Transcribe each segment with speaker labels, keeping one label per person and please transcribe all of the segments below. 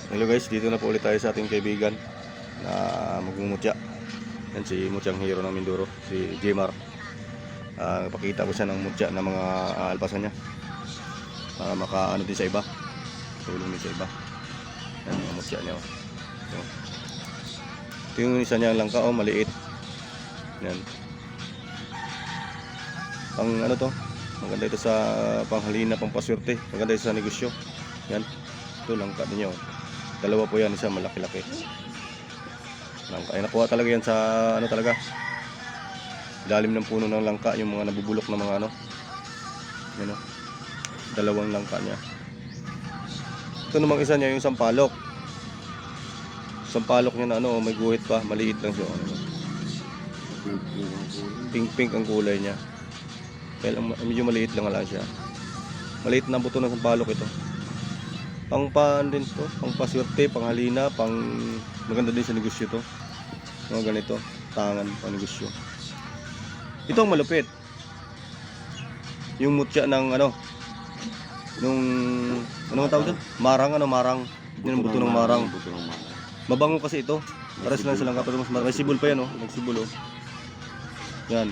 Speaker 1: Hello guys, dito na po ulit tayo sa ating kaibigan na magmumutya. Yan si Mutyang Hero ng Mindoro, si Jmar. Napakita ko siya ng mutya ng mga alpasan niya para makaano din sa iba, tulong din sa iba. Yan yung mutya niya. Ito yung isa niyang langka, maliit. Yan. Pang ano to? Maganda ito sa panghalina, pang paswerte. Maganda ito sa negosyo. Yan. Ito langka niyo. Dalawa po yan, isa malaki-laki. Langka. Ay nakuha talaga yan sa ano talaga. Ilalim ng puno ng langka, yung mga nabubulok na mga ano. Yan o. Dalawang langka niya. Ito namang isa niya, yung sampalok. Sampalok niya na ano, may guhit pa, maliit lang siya. Pink-pink ang kulay niya. Kaya medyo maliit lang siya. Maliit na buto ng sampalok ito. Pang paan din to, pang paswerte, pang halina, pang maganda din sa negosyo to. Mga ganito, tangan pang negosyo. Ito ang malupit. Yung mutya ng ano, nung ano tawag doon? Marang. Yung buto ng marang. Mabango kasi ito. Pares lang silang kapatid, mas may sibol pa yan, nagsibol Yan.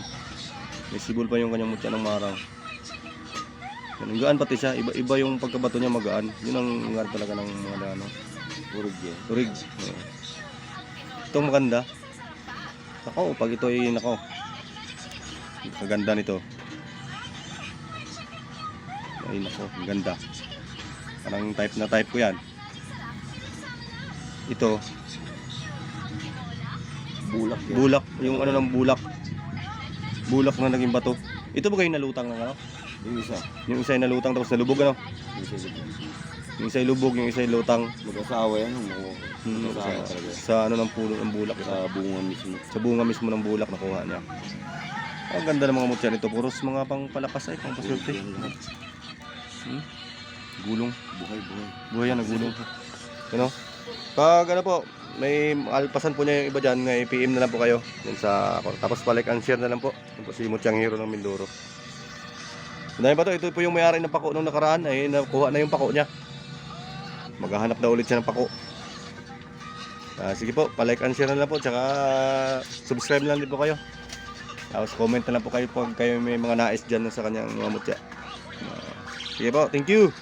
Speaker 1: May sibol pa yung kanyang mutya ng marang. Ang gaan pati siya, iba yung pagkabato niya, magaan. Yun ang ngar talaga ng mga ano, urig. Itong maganda. Nako, pag ito ay nako. Kaganda nito. Ay nako, ang ganda. Parang type na type ko yan. Ito. Bulak, yung ano ng bulak. Bulak na naging bato. Ito ba kayo nalutang ng ano? Yung isa ay nalutang tapos nalubog ano? Yung isa ay lubog, yung isa ay lutang.
Speaker 2: Mag-asawa yan.
Speaker 1: Sa ano ng puno ng bulak.
Speaker 2: Sa bunga mismo.
Speaker 1: Sa bunga mismo ng bulak nakuha niya. Ang ganda ng mga mutya nito. Puros mga pang palakas ay, pang paswerte. Gulong. Buhay yan, nagulong. Ano? Pag ano po, may alpasan po niya yung iba dyan, may PM na lang po kayo. Yan sa, tapos like and share na lang po. Yan po si Mutyang Hero ng Mindoro. Dahil ba ito po yung may-ari ng pako nung nakaraan, ay nakuha na yung pako niya. Maghahanap na ulit siya ng pako. Sige po, like and share na lang po, tsaka subscribe na lang din po kayo. Tapos comment na lang po kayo pag kayo may mga nais dyan sa kanyang mga mutya. Sige po, thank you!